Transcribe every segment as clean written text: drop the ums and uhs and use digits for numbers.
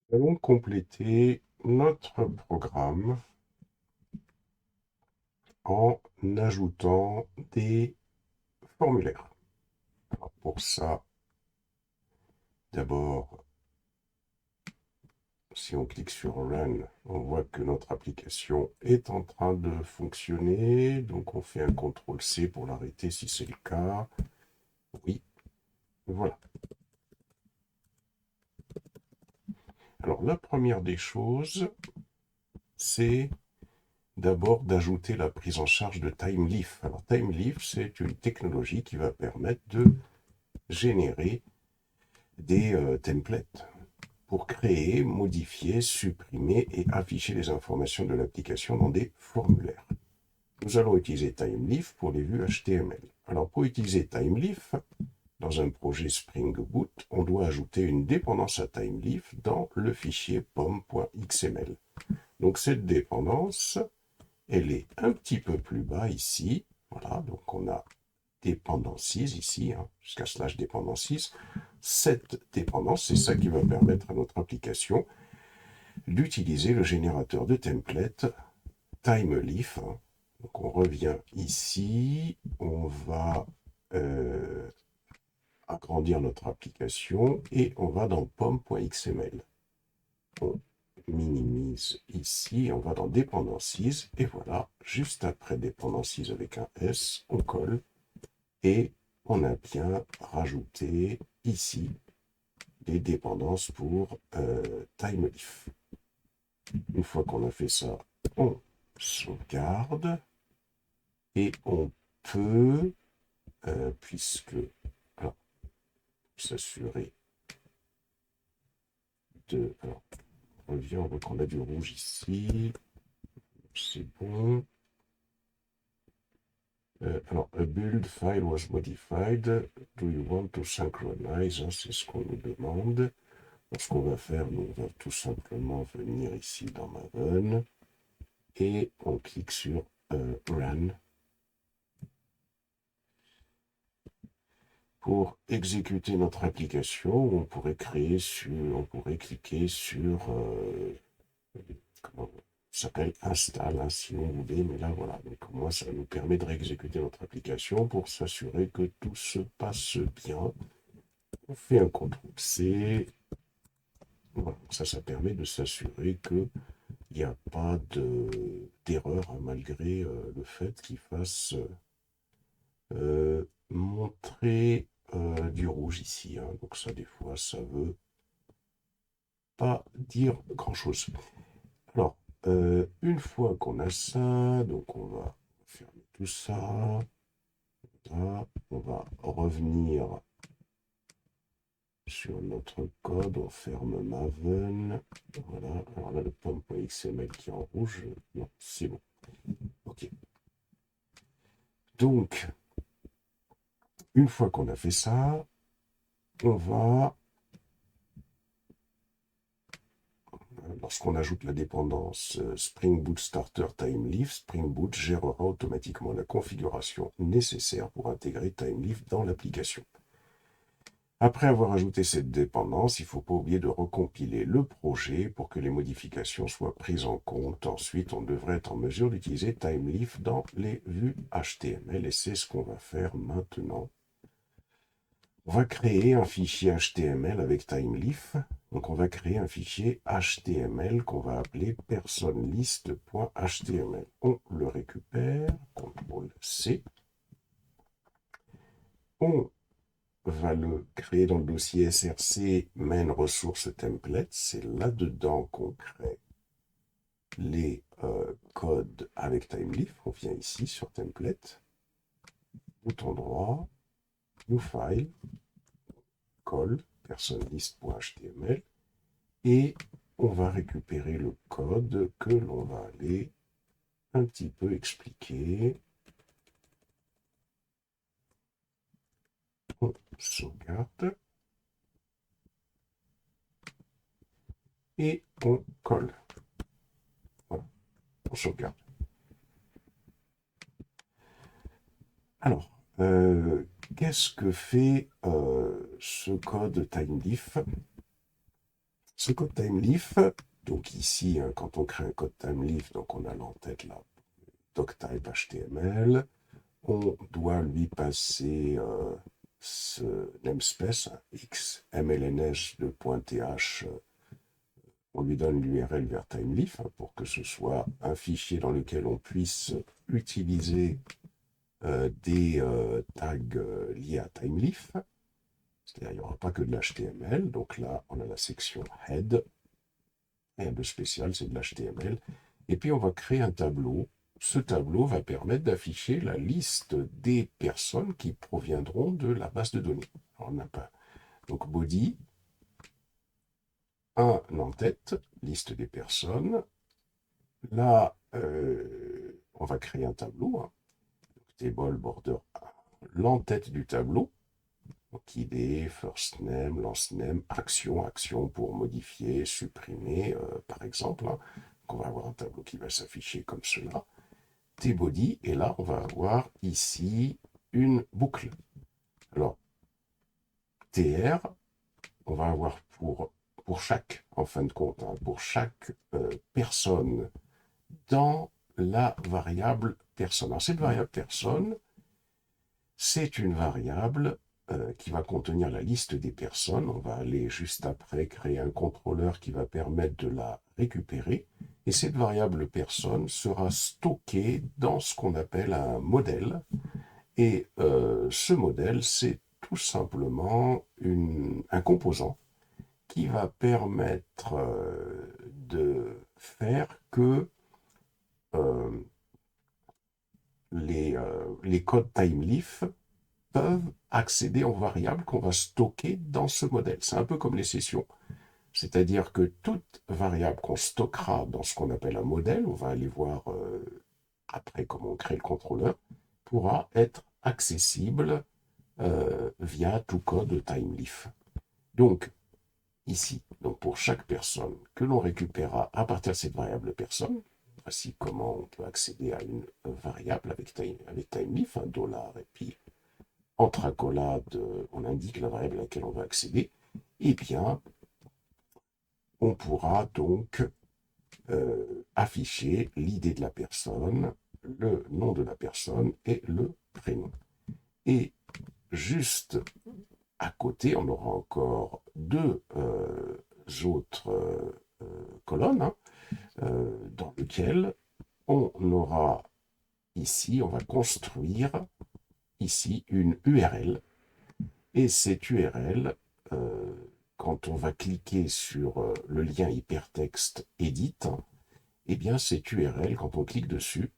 Nous allons compléter notre programme en ajoutant des formulaires. Alors pour ça, d'abord, si on clique sur Run, on voit que notre application est en train de fonctionner. Donc on fait un CTRL-C pour l'arrêter si c'est le cas. Oui, voilà. Alors la première des choses, c'est d'abord d'ajouter la prise en charge de TimeLeaf. Alors TimeLeaf, c'est une technologie qui va permettre de générer des templates pour créer, modifier, supprimer et afficher les informations de l'application dans des formulaires. Nous allons utiliser TimeLeaf pour les vues HTML. Alors pour utiliser TimeLeaf, dans un projet Spring Boot, on doit ajouter une dépendance à TimeLeaf dans le fichier pom.xml. Donc cette dépendance, elle est un petit peu plus bas ici. Voilà, donc on a dependencies ici, jusqu'à slash dependencies. Cette dépendance, c'est ça qui va permettre à notre application d'utiliser le générateur de template TimeLeaf. Donc on revient ici, on va agrandir notre application et on va dans pom.xml. On minimise ici, on va dans Dependencies et voilà, juste après Dependencies avec un S, on colle et on a bien rajouté ici les dépendances pour TimeLeaf. Une fois qu'on a fait ça, on sauvegarde et on peut, puisque, alors, s'assurer de, alors, on revient, on voit qu'on a du rouge ici, c'est bon. Alors, a build file was modified, do you want to synchronize, c'est ce qu'on nous demande. Alors, ce qu'on va faire, nous, on va tout simplement venir ici dans Maven et on clique sur Run pour exécuter notre application. On pourrait cliquer sur comment ça s'appelle install si on voulait, mais là voilà. Donc moi ça nous permet de réexécuter notre application pour s'assurer que tout se passe bien. On fait un CTRL-C. Voilà, ça permet de s'assurer que il n'y a pas d'erreur malgré le fait qu'il fasse montrer du rouge ici. Donc ça, des fois, ça veut pas dire grand-chose. Alors, une fois qu'on a ça, donc on va fermer tout ça. Là, on va revenir sur notre code, on ferme Maven. Voilà, alors là, le pom.xml qui est en rouge, non, c'est bon. Ok. Donc, une fois qu'on a fait ça, on va lorsqu'on ajoute la dépendance Spring Boot Starter TimeLeaf, Spring Boot gérera automatiquement la configuration nécessaire pour intégrer TimeLeaf dans l'application. Après avoir ajouté cette dépendance, il ne faut pas oublier de recompiler le projet pour que les modifications soient prises en compte. Ensuite, on devrait être en mesure d'utiliser TimeLeaf dans les vues HTML et c'est ce qu'on va faire maintenant. On va créer un fichier HTML avec TimeLeaf. Donc on va créer un fichier HTML qu'on va appeler personlist.html. On le récupère, CTRL-C. On va le créer dans le dossier src main ressource template. C'est là-dedans qu'on crée les codes avec TimeLeaf. On vient ici sur template, bouton droit, new file, colle, personlist.html. Et on va récupérer le code que l'on va aller un petit peu expliquer. On sauvegarde et on colle. Voilà, on sauvegarde. Alors, qu'est-ce que fait ce code TimeLeaf? Ce code TimeLeaf, donc ici, hein, quand on crée un code TimeLeaf, donc on a en tête la doctype HTML, on doit lui passer ce namespace, hein, xmlns.th, on lui donne l'URL vers TimeLeaf, hein, pour que ce soit un fichier dans lequel on puisse utiliser des tags liés à TimeLeaf. C'est-à-dire qu'il n'y aura pas que de l'HTML. Donc là, on a la section head. Rien de spécial, c'est de l'HTML. Et puis, on va créer un tableau. Ce tableau va permettre d'afficher la liste des personnes qui proviendront de la base de données. Alors, on n'a pas. Donc, body, un en-tête, liste des personnes. Là, on va créer un tableau. Hein. Table, border, l'en-tête du tableau. Donc, ID, first name, last name, action pour modifier, supprimer, par exemple. Hein. Donc, on va avoir un tableau qui va s'afficher comme cela. Tbody, et là, on va avoir ici une boucle. Alors, tr, on va avoir pour chaque, en fin de compte, hein, pour chaque personne dans la variable personne. Alors, cette variable personne, c'est une variable qui va contenir la liste des personnes. On va aller juste après créer un contrôleur qui va permettre de la récupérer. Et cette variable personne sera stockée dans ce qu'on appelle un modèle. Et ce modèle, c'est tout simplement un composant qui va permettre de faire que les codes TimeLeaf peuvent accéder aux variables qu'on va stocker dans ce modèle. C'est un peu comme les sessions. C'est-à-dire que toute variable qu'on stockera dans ce qu'on appelle un modèle, on va aller voir après comment on crée le contrôleur, pourra être accessible via tout code TimeLeaf. Donc, ici, donc pour chaque personne que l'on récupérera à partir de cette variable personne, voici comment on peut accéder à une variable avec TimeLeaf, un $, et puis entre accolades, on indique la variable à laquelle on va accéder, et bien, on pourra donc afficher l'idée de la personne, le nom de la personne et le prénom. Et juste à côté, on aura encore deux autres colonnes hein, dans lesquelles on aura ici, on va construire ici une URL. Et cette URL, quand on va cliquer sur le lien hypertexte Edit, eh bien cette URL, quand on clique dessus,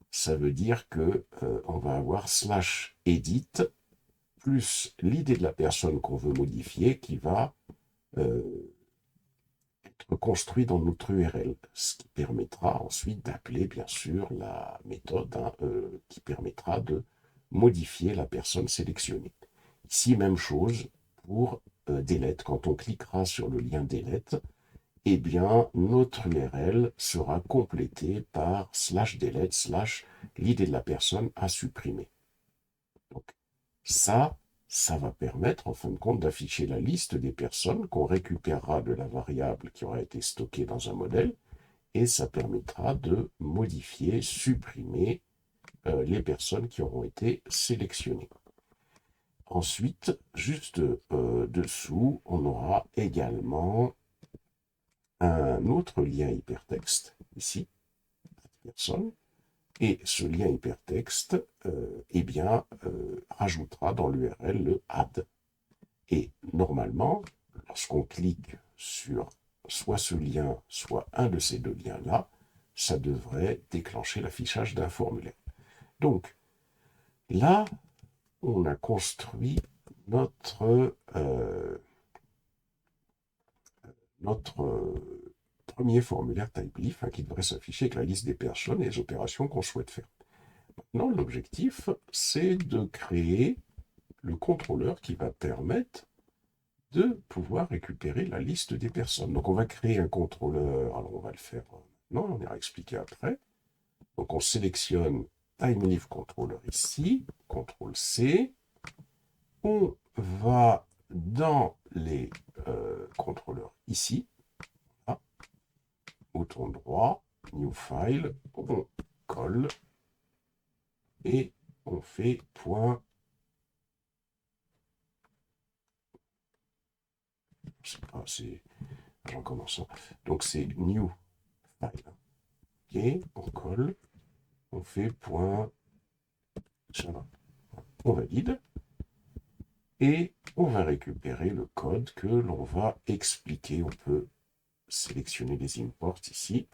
ça veut dire que on va avoir /edit plus l'idée de la personne qu'on veut modifier qui va être construit dans notre URL, ce qui permettra ensuite d'appeler bien sûr la méthode hein, qui permettra de modifier la personne sélectionnée. Ici, même chose pour delete. Quand on cliquera sur le lien delete, eh bien, notre URL sera complétée par /delete/ l'idée de la personne à supprimer. Donc, ça va permettre, en fin de compte, d'afficher la liste des personnes qu'on récupérera de la variable qui aura été stockée dans un modèle, et ça permettra de modifier, supprimer les personnes qui auront été sélectionnées. Ensuite, juste dessous, on aura également un autre lien hypertexte, ici, personne, et ce lien hypertexte eh bien, rajoutera dans l'URL le add. Et normalement, lorsqu'on clique sur soit ce lien, soit un de ces deux liens-là, ça devrait déclencher l'affichage d'un formulaire. Donc, là, on a construit notre premier formulaire TypeLeaf hein, qui devrait s'afficher avec la liste des personnes et les opérations qu'on souhaite faire. Maintenant, l'objectif, c'est de créer le contrôleur qui va permettre de pouvoir récupérer la liste des personnes. Donc, on va créer un contrôleur. Alors, on va le faire maintenant, on ira expliquer après. Donc, on sélectionne TimeLeaf Controller ici, CTRL-C. On va dans les contrôleurs ici, bouton droit, New File, on colle et on fait point. Je sais pas, c'est. J'en commence. Donc c'est New File. Ok, on colle, on fait point. Java. On valide. Et on va récupérer le code que l'on va expliquer. On peut sélectionner les imports ici.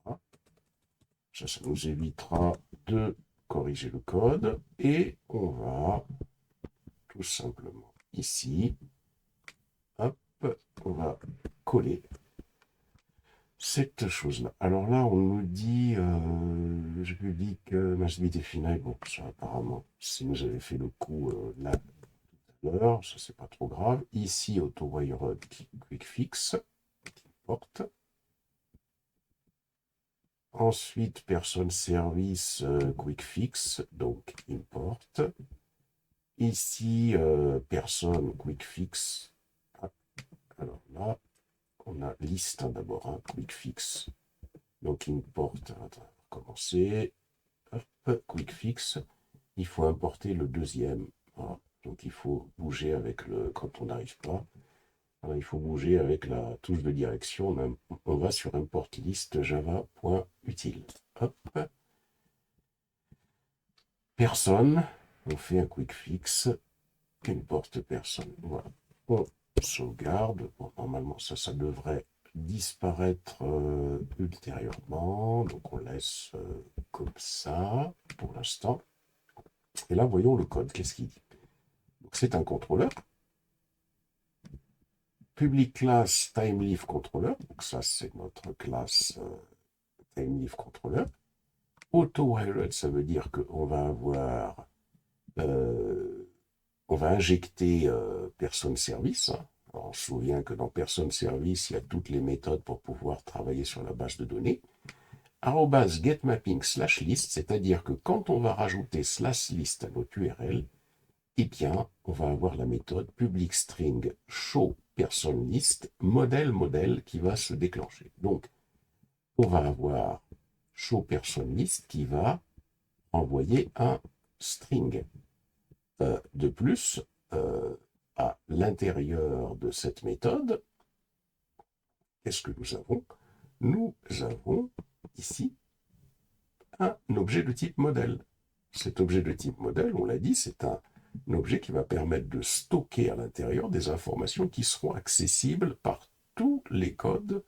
Voilà. Ça nous évitera de corriger le code. Et on va tout simplement ici, hop, on va coller cette chose-là. Alors là, on nous dit, je publie que must be defined. Bon, ça apparemment, si nous avait fait le coup là, ça c'est pas trop grave. Ici, AutoWire Quick Fix, porte. Ensuite, personne service Quick Fix, donc import. Ici, personne Quick Fix. Alors là, on a liste d'abord, hein, Quick Fix. Donc import, on va commencer. Hop, Quick Fix. Il faut importer le deuxième. Voilà. Donc il faut bouger avec le. Quand on n'arrive pas, alors, il faut bouger avec la touche de direction. On va sur import list java.util. Hop. Personne. On fait un quick fix. Import personne. Voilà. On sauvegarde. Bon, normalement, ça devrait disparaître ultérieurement. Donc on laisse comme ça pour l'instant. Et là, voyons le code. Qu'est-ce qu'il dit? C'est un contrôleur. Public class TimeLeaf controller. Donc ça, c'est notre classe TimeLeaf controller. Auto-wired, ça veut dire qu'on va avoir, on va injecter person service. Alors, on se souvient que dans person service, il y a toutes les méthodes pour pouvoir travailler sur la base de données. @getMapping/list, c'est-à-dire que quand on va rajouter /list à notre URL, eh bien, on va avoir la méthode public string show person list modèle qui va se déclencher. Donc, on va avoir show person list qui va envoyer un string. De plus, à l'intérieur de cette méthode, qu'est-ce que nous avons? Nous avons ici un objet de type modèle. Cet objet de type modèle, on l'a dit, c'est un objet qui va permettre de stocker à l'intérieur des informations qui seront accessibles par tous les codes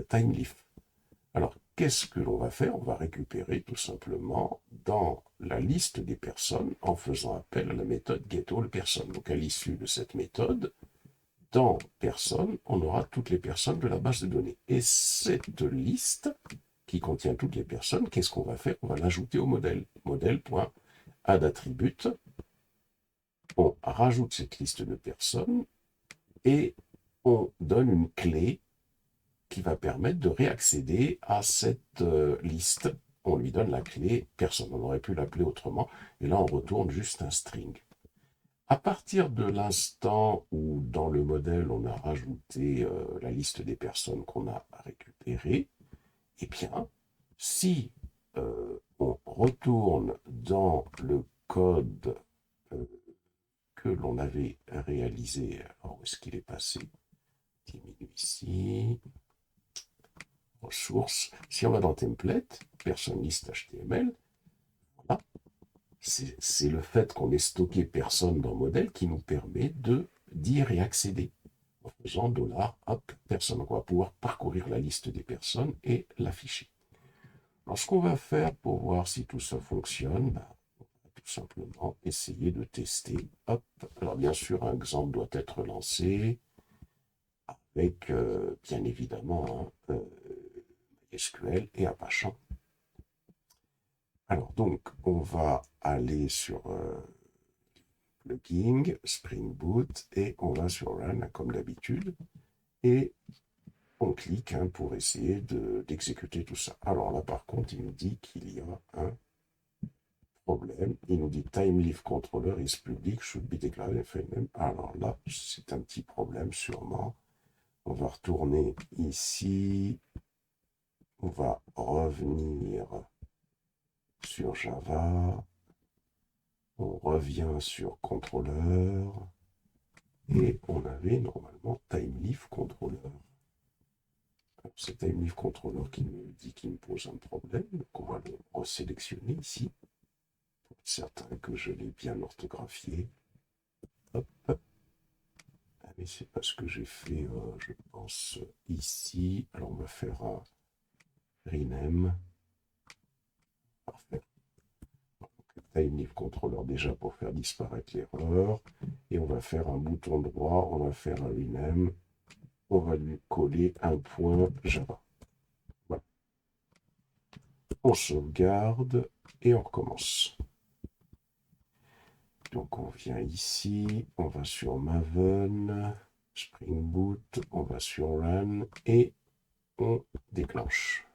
TimeLeaf. Alors, qu'est-ce que l'on va faire? On va récupérer tout simplement dans la liste des personnes en faisant appel à la méthode getAllPerson. Donc, à l'issue de cette méthode, dans personne, on aura toutes les personnes de la base de données. Et cette liste qui contient toutes les personnes, qu'est-ce qu'on va faire? On va l'ajouter au modèle. Modèle.addAttribute. On rajoute cette liste de personnes et on donne une clé qui va permettre de réaccéder à cette liste. On lui donne la clé personne. On aurait pu l'appeler autrement. Et là, on retourne juste un string. À partir de l'instant où, dans le modèle, on a rajouté la liste des personnes qu'on a récupérées, eh bien, si on retourne dans le code que l'on avait réalisé, alors où est-ce qu'il est passé? Diminue ici. Ressources. Si on va dans template, person list HTML, voilà, c'est le fait qu'on ait stocké personne dans modèle qui nous permet de dire et accéder en faisant $, personne. Donc on va pouvoir parcourir la liste des personnes et l'afficher. Alors ce qu'on va faire pour voir si tout ça fonctionne, on va tout simplement essayer de tester. Hop. Alors bien sûr, un exemple doit être lancé avec bien évidemment SQL et Apache. Alors donc, on va aller sur plugin, Spring Boot, et on va sur Run, comme d'habitude, et on clique pour essayer d'exécuter tout ça. Alors là, par contre, il nous dit qu'il y a un problème. Il nous dit TimeLeaf Controller is public, should be declared FNM. Alors là, c'est un petit problème, sûrement. On va retourner ici, on va revenir sur Java, on revient sur contrôleur, et on avait normalement TimeLeaf controller. C'est TimeLeaf controller qui me dit qu'il me pose un problème, donc on va le resélectionner ici, pour être certain que je l'ai bien orthographié. Hop. Ah, mais c'est pas ce que j'ai fait, je pense, ici. Alors on va faire un rename. Parfait. TimeLeaf controller déjà pour faire disparaître l'erreur. Et on va faire un bouton droit, on va faire un rename. On va lui coller un point Java. Voilà. On sauvegarde et on recommence. Donc on vient ici, on va sur Maven, Spring Boot, on va sur Run et on déclenche.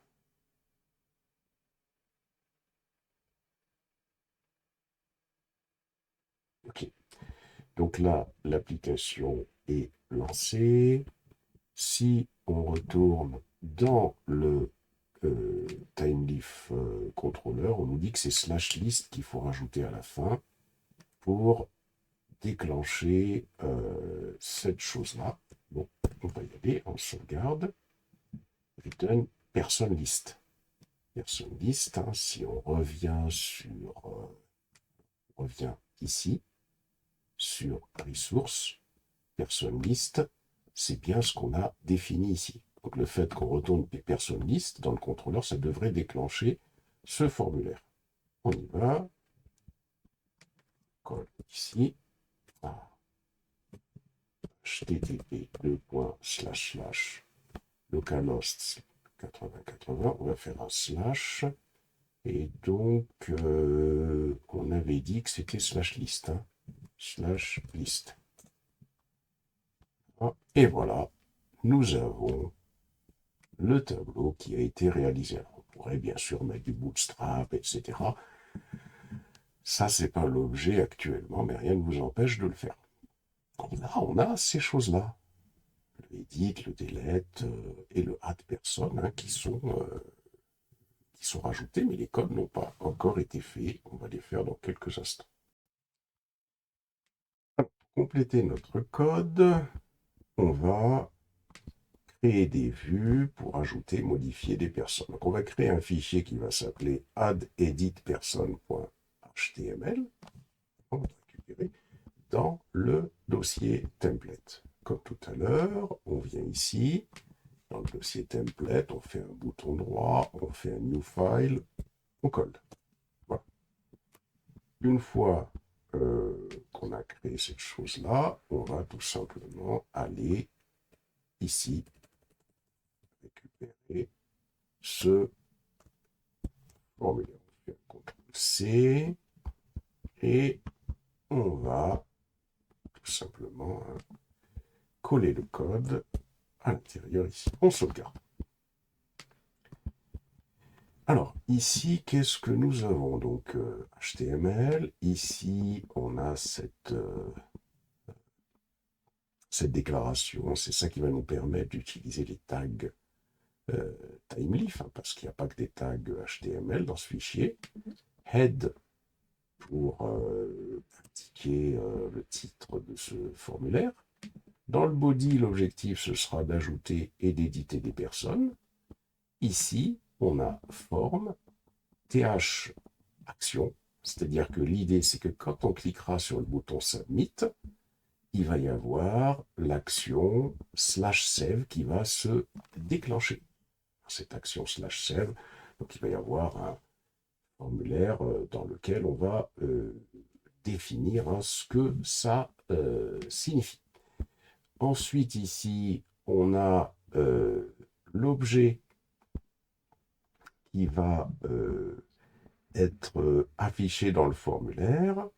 Ok. Donc là, l'application est lancée. Si on retourne dans le TimeLeaf controller, on nous dit que c'est /list qu'il faut rajouter à la fin pour déclencher cette chose-là. Bon, on va y aller, on sauvegarde. Return person list. Person list, hein, si on revient sur, on revient ici, sur ressources, person list, c'est bien ce qu'on a défini ici. Donc le fait qu'on retourne person list dans le contrôleur, ça devrait déclencher ce formulaire. On y va. Colle ici. Ah. http:// localhost 8080, on va faire un slash, et donc on avait dit que c'était /list, hein, /list. Et voilà, nous avons le tableau qui a été réalisé. Alors, on pourrait bien sûr mettre du bootstrap, etc. Ça, c'est pas l'objet actuellement, mais rien ne vous empêche de le faire. Et là, on a ces choses-là. Le edit, le delete et le add person, hein, qui sont rajoutés, mais les codes n'ont pas encore été faits. On va les faire dans quelques instants. Pour compléter notre code, on va créer des vues pour ajouter, modifier des personnes. Donc on va créer un fichier qui va s'appeler addEditPerson.html. On va récupérer dans le dossier template. Comme tout à l'heure, on vient ici, dans le dossier template, on fait un bouton droit, on fait un new file, on colle. Voilà. Une fois qu'on a créé cette chose-là, on va tout simplement aller ici, récupérer ce formulaire. On fait un CTRL-C et on va tout simplement coller le code à l'intérieur ici. On sauvegarde. Alors, ici, qu'est-ce que nous avons? Donc, HTML. Ici, on a cette déclaration. C'est ça qui va nous permettre d'utiliser les tags TimeLeaf, hein, parce qu'il n'y a pas que des tags HTML dans ce fichier. Head pour indiquer le titre de ce formulaire. Dans le body, l'objectif, ce sera d'ajouter et d'éditer des personnes. Ici, on a forme, th action, c'est-à-dire que l'idée, c'est que quand on cliquera sur le bouton Submit, il va y avoir l'action /save qui va se déclencher. Cette action /save, donc il va y avoir un formulaire dans lequel on va définir ce que ça signifie. Ensuite, ici, on a l'objet qui va être affiché dans le formulaire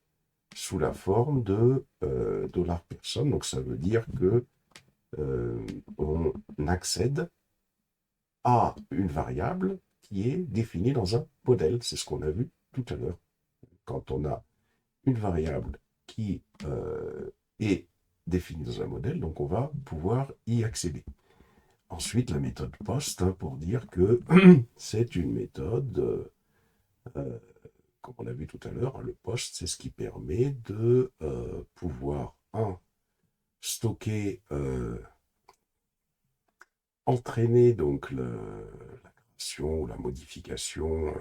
sous la forme de $person. Donc, ça veut dire que on accède à une variable qui est définie dans un modèle. C'est ce qu'on a vu tout à l'heure. Quand on a une variable qui est définie dans un modèle, donc on va pouvoir y accéder. Ensuite, la méthode POST, pour dire que c'est une méthode, comme on l'a vu tout à l'heure, le POST, c'est ce qui permet de pouvoir, stocker, entraîner donc la création ou la modification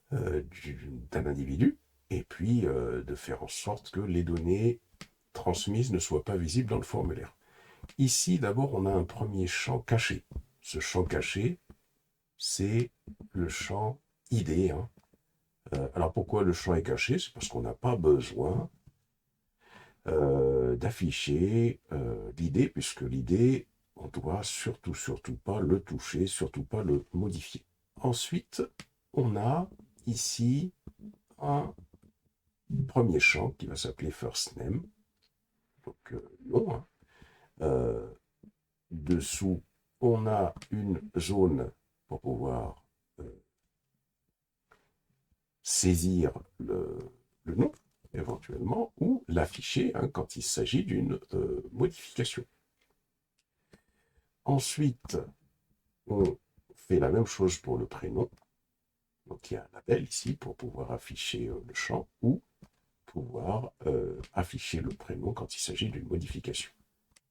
d'un individu, et puis de faire en sorte que les données transmises ne soient pas visibles dans le formulaire. Ici, d'abord, on a un premier champ caché. Ce champ caché, c'est le champ ID. Alors pourquoi le champ est caché? C'est parce qu'on n'a pas besoin d'afficher l'ID, puisque l'ID, on doit surtout pas le toucher, surtout pas le modifier. Ensuite, on a ici un premier champ qui va s'appeler first name, donc nom. Dessous, on a une zone pour pouvoir saisir le nom, éventuellement, ou l'afficher quand il s'agit d'une modification. Ensuite, on fait la même chose pour le prénom. Donc il y a un label ici pour pouvoir afficher le champ ou pouvoir afficher le prénom quand il s'agit d'une modification.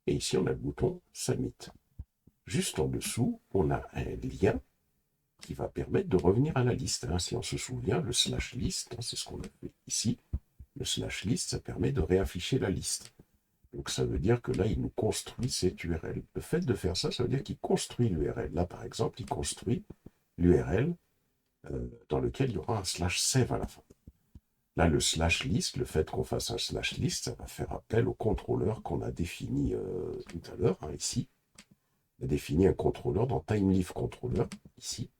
Et ici, on a le bouton Submit. Juste en dessous, on a un lien qui va permettre de revenir à la liste. Si on se souvient, le slash list, c'est ce qu'on a fait ici. Le slash list, ça permet de réafficher la liste. Donc ça veut dire que là, il nous construit cette URL. Le fait de faire ça, ça veut dire qu'il construit l'URL. Là, par exemple, il construit l'URL dans lequel il y aura un slash save à la fin. Là, le slash list, le fait qu'on fasse un slash list, ça va faire appel au contrôleur qu'on a défini tout à l'heure, ici. On a défini un contrôleur dans TimeLeafController, ici.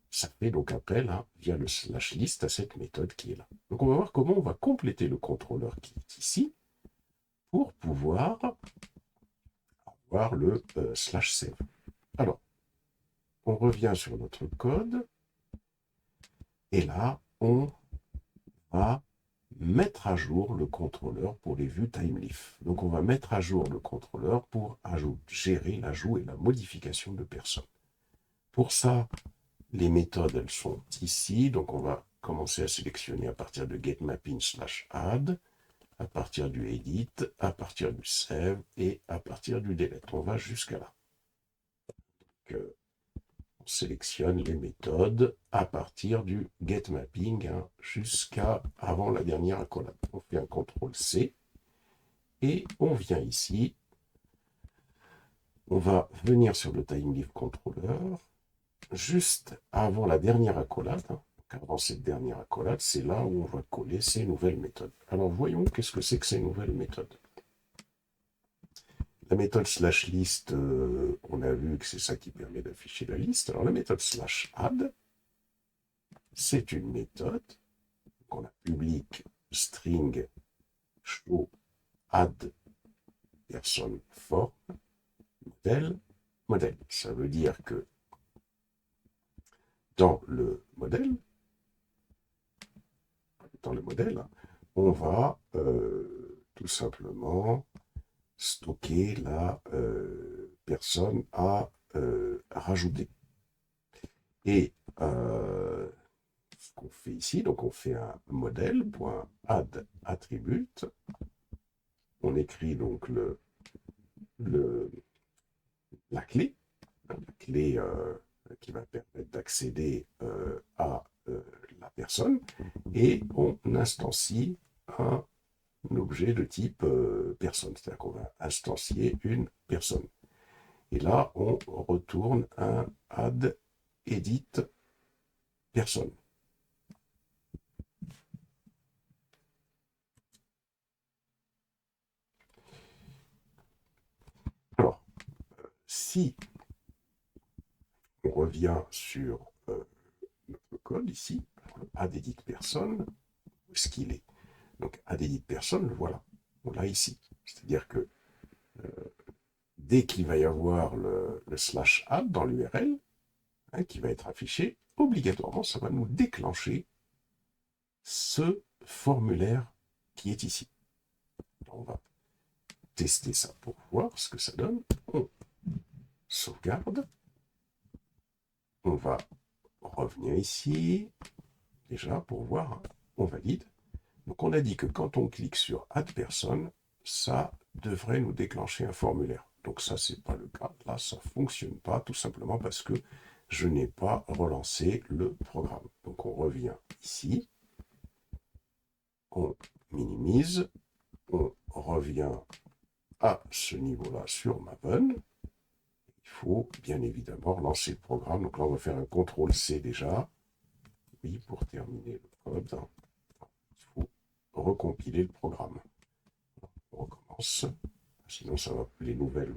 Ça fait donc appel via le slash list à cette méthode qui est là. Donc on va voir comment on va compléter le contrôleur qui est ici pour pouvoir avoir le slash save. Alors, on revient sur notre code et là, on va mettre à jour le contrôleur pour les vues TimeLeaf. Donc on va mettre à jour le contrôleur pour gérer l'ajout et la modification de personnes. Pour ça, les méthodes, elles sont ici. Donc on va commencer à sélectionner à partir de getMapping/add, à partir du edit, à partir du save et à partir du delete. On va jusqu'à là. Donc, on sélectionne les méthodes à partir du getMapping jusqu'à avant la dernière accolade. On fait un CTRL-C et on vient ici. On va venir sur le TimeLeafController juste avant la dernière accolade. Avant cette dernière accolade, c'est là où on va coller ces nouvelles méthodes. Alors voyons qu'est-ce que c'est que ces nouvelles méthodes. La méthode slash list, on a vu que c'est ça qui permet d'afficher la liste. Alors la méthode slash add, c'est une méthode qu'on a public string show add person form modèle. Ça veut dire que dans le modèle, on va tout simplement stocker la personne à rajouter. Et ce qu'on fait ici, donc on fait un modèle.add attribute. On écrit donc la clé qui va permettre d'accéder à la personne, et on instancie un objet de type personne, c'est-à-dire qu'on va instancier une personne. Et là, on retourne un add edit personne. Alors, si on revient sur notre code ici, add edit personne, où est-ce qu'il est? Donc, add edit personne, voilà, on l'a ici. C'est-à-dire que dès qu'il va y avoir le slash add dans l'URL, qui va être affiché, obligatoirement, ça va nous déclencher ce formulaire qui est ici. On va tester ça pour voir ce que ça donne. On sauvegarde. On va revenir ici, déjà pour voir, hein, on valide. Donc on a dit que quand on clique sur Add personne, ça devrait nous déclencher un formulaire. Donc ça, c'est pas le cas. Là, ça fonctionne pas, tout simplement parce que je n'ai pas relancé le programme. Donc on revient ici, on minimise, on revient à ce niveau-là sur Maven. Il faut bien évidemment relancer le programme. Donc là, on va faire un CTRL-C déjà. Oui, pour terminer le code, il faut recompiler le programme. On recommence. Sinon, les nouvelles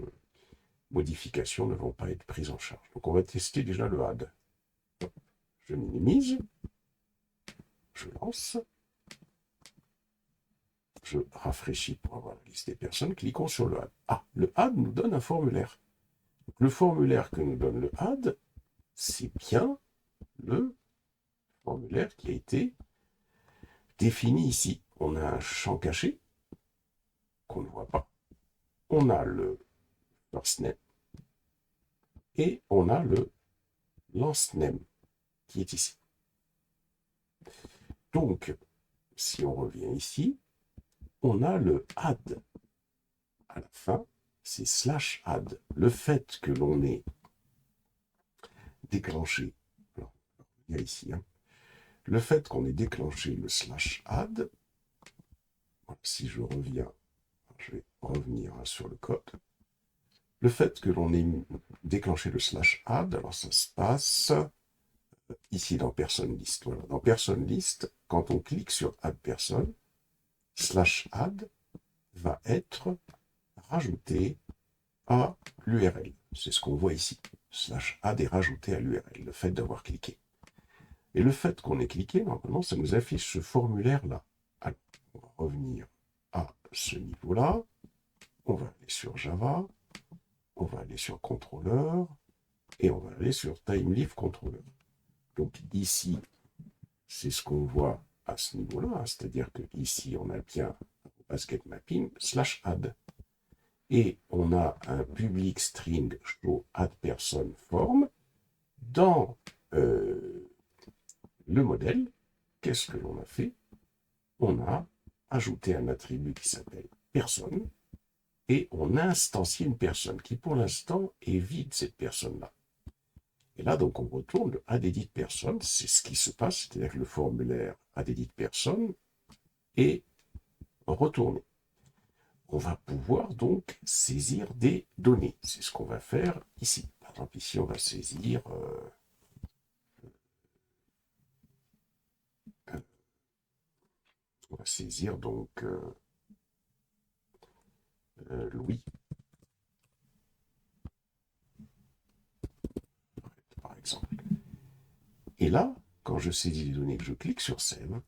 modifications ne vont pas être prises en charge. Donc on va tester déjà le add. Je minimise. Je lance. Je rafraîchis pour avoir la liste des personnes. Cliquons sur le add. Ah, le add nous donne un formulaire. Donc, le formulaire que nous donne le add, c'est bien le formulaire qui a été défini ici. On a un champ caché qu'on ne voit pas. On a le first name et on a le last name qui est ici. Donc, si on revient ici, on a le add à la fin, c'est slash add. Le fait que l'on ait déclenché, alors, il y a ici, hein, le fait qu'on ait déclenché le slash add, si je reviens, je vais revenir sur le code, le fait que l'on ait déclenché le slash add, alors ça se passe ici dans personne list. Voilà. Dans personne list, quand on clique sur add personne, slash add va être rajouté à l'URL. C'est ce qu'on voit ici. Slash add est rajouté à l'URL, le fait d'avoir cliqué. Et le fait qu'on ait cliqué, normalement, ça nous affiche ce formulaire-là. Alors, on va revenir à ce niveau-là. On va aller sur Java. On va aller sur Controller. Et on va aller sur TimeLive Controller. Donc ici, c'est ce qu'on voit à ce niveau-là. Hein, c'est-à-dire que ici, on a bien basket mapping slash add. Et on a un public string show add person form. Dans le modèle, qu'est-ce que l'on a fait? On a ajouté un attribut qui s'appelle personne et on a instancié une personne qui pour l'instant est vide, cette personne-là. Et là, donc, on retourne le add-edit personne, c'est ce qui se passe, c'est-à-dire que le formulaire add-edit personne est retourné. On va pouvoir donc saisir des données. C'est ce qu'on va faire ici. Par exemple, ici, on va saisir donc Louis, par exemple. Et là, quand je saisis les données, que je clique sur Save,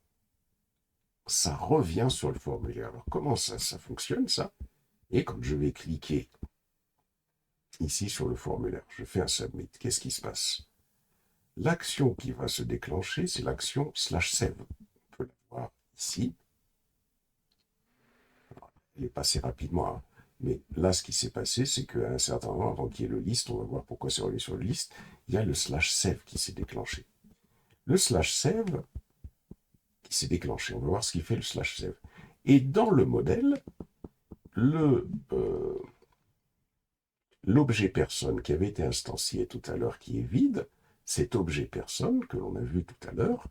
ça revient sur le formulaire. Alors, comment ça fonctionne, ça? Et quand je vais cliquer ici sur le formulaire, je fais un submit. Qu'est-ce qui se passe? L'action qui va se déclencher, c'est l'action /save. On peut la voir ici. Alors, elle est passée rapidement, hein. Mais là, ce qui s'est passé, c'est qu'à un certain moment, avant qu'il y ait le list, on va voir pourquoi c'est revenu sur le list, il y a le /save qui s'est déclenché. Le /save qui s'est déclenché, on va voir ce qui fait le /save. Et dans le modèle, l'objet personne qui avait été instancié tout à l'heure, qui est vide, cet objet personne que l'on a vu tout à l'heure,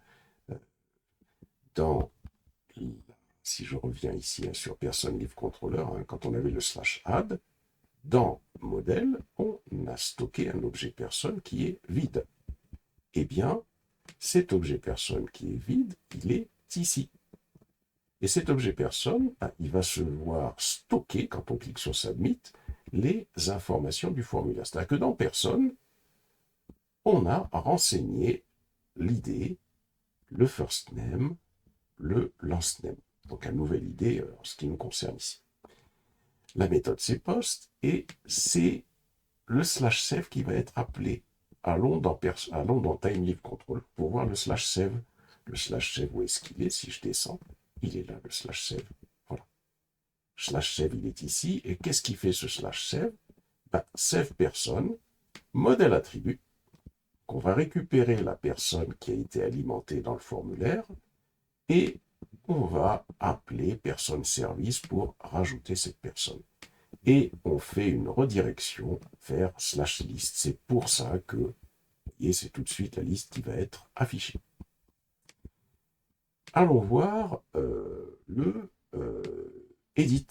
si je reviens ici sur personne live controller, quand on avait le /add, dans modèle, on a stocké un objet personne qui est vide. Eh bien, cet objet personne qui est vide, il est ici. Et cet objet personne, il va se voir stocker, quand on clique sur Submit, les informations du formulaire. C'est-à-dire que dans personne, on a renseigné l'ID, le first name, le last name. Donc un nouvel ID en ce qui nous concerne ici. La méthode c'est post et c'est le /save qui va être appelé. Allons dans TimeLive Control pour voir le /save. Le /save, où est-ce qu'il est? Si je descends, il est là, le /save. Voilà. /save, il est ici. Et qu'est-ce qui fait ce /save? Save personne. modèle attribut, qu'on va récupérer la personne qui a été alimentée dans le formulaire et on va appeler personne service pour rajouter cette personne. Et on fait une redirection vers /list. C'est pour ça que, vous voyez, c'est tout de suite la liste qui va être affichée. Allons voir le edit,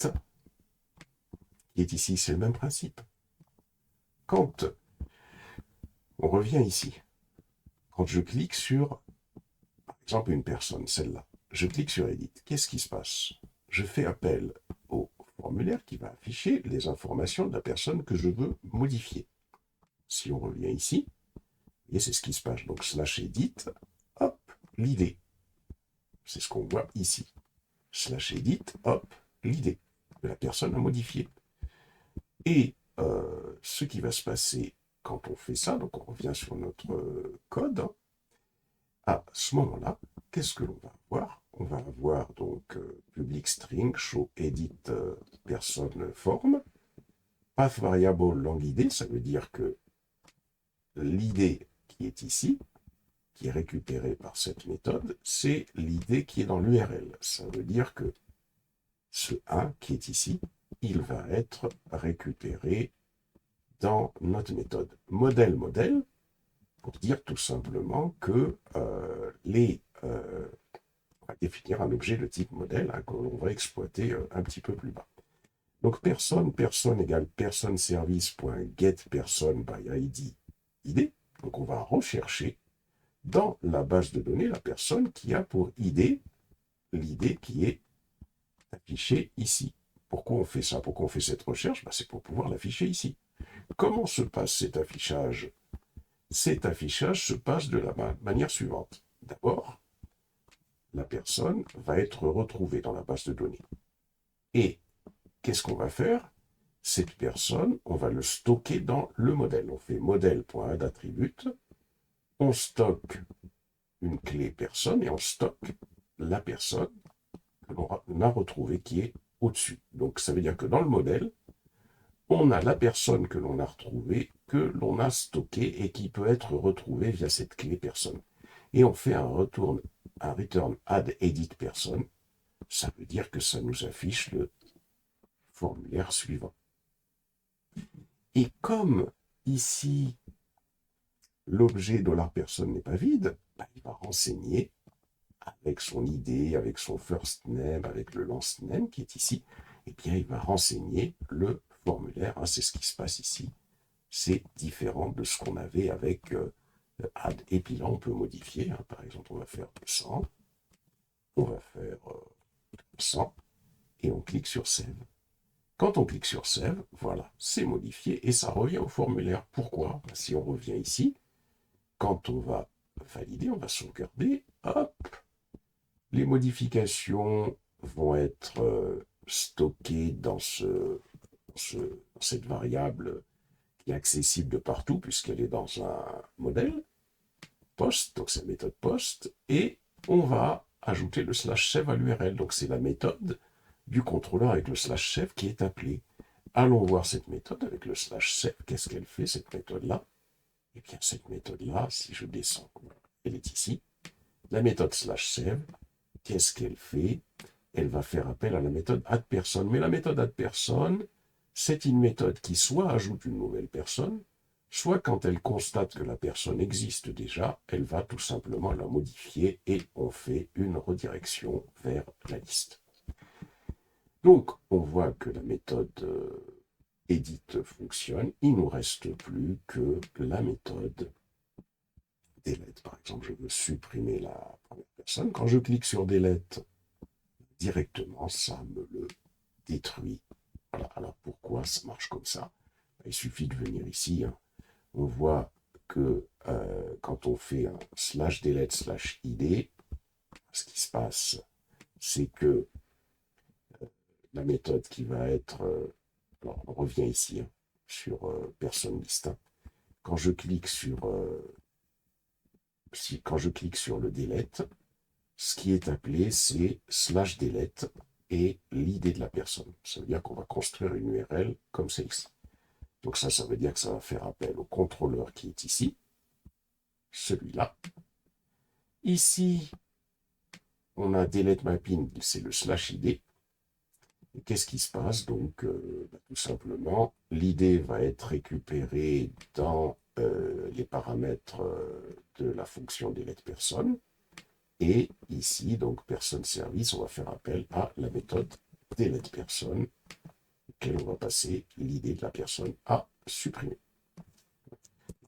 qui est ici, c'est le même principe. Quand on revient ici, quand je clique sur, par exemple, une personne, celle-là, je clique sur Edit, qu'est-ce qui se passe? Je fais appel au formulaire qui va afficher les informations de la personne que je veux modifier. Si on revient ici, et c'est ce qui se passe, donc /edit, hop, l'idée. C'est ce qu'on voit ici. /edit, hop, l'idée que la personne a modifiée. Et ce qui va se passer quand on fait ça, donc on revient sur notre code, à ce moment-là, qu'est-ce que l'on va avoir? On va avoir donc public string show edit personne form, path variable langue ID, ça veut dire que l'idée qui est ici, qui est récupérée par cette méthode, c'est l'idée qui est dans l'URL. Ça veut dire que ce 1 qui est ici, il va être récupéré dans notre méthode modèle, pour dire tout simplement que on va définir un objet de type modèle que l'on va exploiter un petit peu plus bas. Donc personne égale personne service.get person by ID. Donc on va rechercher dans la base de données la personne qui a pour ID l'idée qui est affichée ici. Pourquoi on fait ça? Pourquoi on fait cette recherche? C'est pour pouvoir l'afficher ici. Comment se passe cet affichage? Cet affichage se passe de la manière suivante. D'abord, la personne va être retrouvée dans la base de données. Et qu'est-ce qu'on va faire? Cette personne, on va le stocker dans le modèle. On fait modèle.addAttribute, on stocke une clé personne et on stocke la personne que l'on a retrouvée qui est au-dessus. Donc ça veut dire que dans le modèle, on a la personne que l'on a retrouvée, que l'on a stockée et qui peut être retrouvée via cette clé personne. Et on fait un return add edit person. Ça veut dire que ça nous affiche le formulaire suivant. Et comme ici, l'objet $personne n'est pas vide, il va renseigner avec son ID, avec son first name, avec le last name qui est ici, et bien il va renseigner le formulaire. C'est ce qui se passe ici. C'est différent de ce qu'on avait avec add. Et puis là, on peut modifier. Par exemple, on va faire 100. On va faire 100. Et on clique sur Save. Quand on clique sur Save, voilà, c'est modifié et ça revient au formulaire. Pourquoi? Si on revient ici, quand on va valider, on va sauvegarder, hop, les modifications vont être stockées dans cette variable qui est accessible de partout puisqu'elle est dans un modèle post, donc c'est la méthode post, et on va ajouter le /save à l'URL. Donc c'est la méthode du contrôleur avec le /save qui est appelée. Allons voir cette méthode avec le /save. Qu'est-ce qu'elle fait, cette méthode-là? Eh bien, cette méthode-là, si je descends, elle est ici. La méthode /save, qu'est-ce qu'elle fait? Elle va faire appel à la méthode addPerson. Mais la méthode addPerson, c'est une méthode qui soit ajoute une nouvelle personne, soit quand elle constate que la personne existe déjà, elle va tout simplement la modifier et on fait une redirection vers la liste. Donc, on voit que la méthode edit fonctionne. Il ne nous reste plus que la méthode delete. Par exemple, je veux supprimer la première personne. Quand je clique sur delete, directement, ça me le détruit. Voilà. Alors, pourquoi ça marche comme ça? Il suffit de venir ici. On voit que quand on fait un /delete /id, ce qui se passe, c'est que la méthode qui va être... alors, on revient ici sur personne liste. Quand je clique sur le delete, ce qui est appelé, c'est /delete et l'idée de la personne. Ça veut dire qu'on va construire une URL comme celle-ci. Donc ça veut dire que ça va faire appel au contrôleur qui est ici, celui-là. Ici, on a delete mapping, c'est le /id. Et qu'est-ce qui se passe? Donc, tout simplement, l'id va être récupéré dans les paramètres de la fonction delete personne. Et ici, donc, personne service, on va faire appel à la méthode delete personne, auquel on va passer l'id de la personne à supprimer.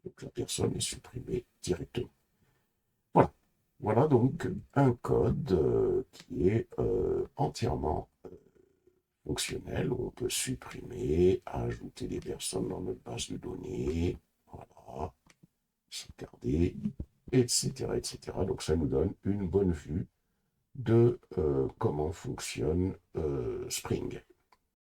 Donc, la personne est supprimée directement. Voilà. Voilà donc un code qui est entièrement fonctionnel, où on peut supprimer, ajouter des personnes dans notre base de données, voilà, sauvegarder, etc., etc. Donc ça nous donne une bonne vue de comment fonctionne Spring.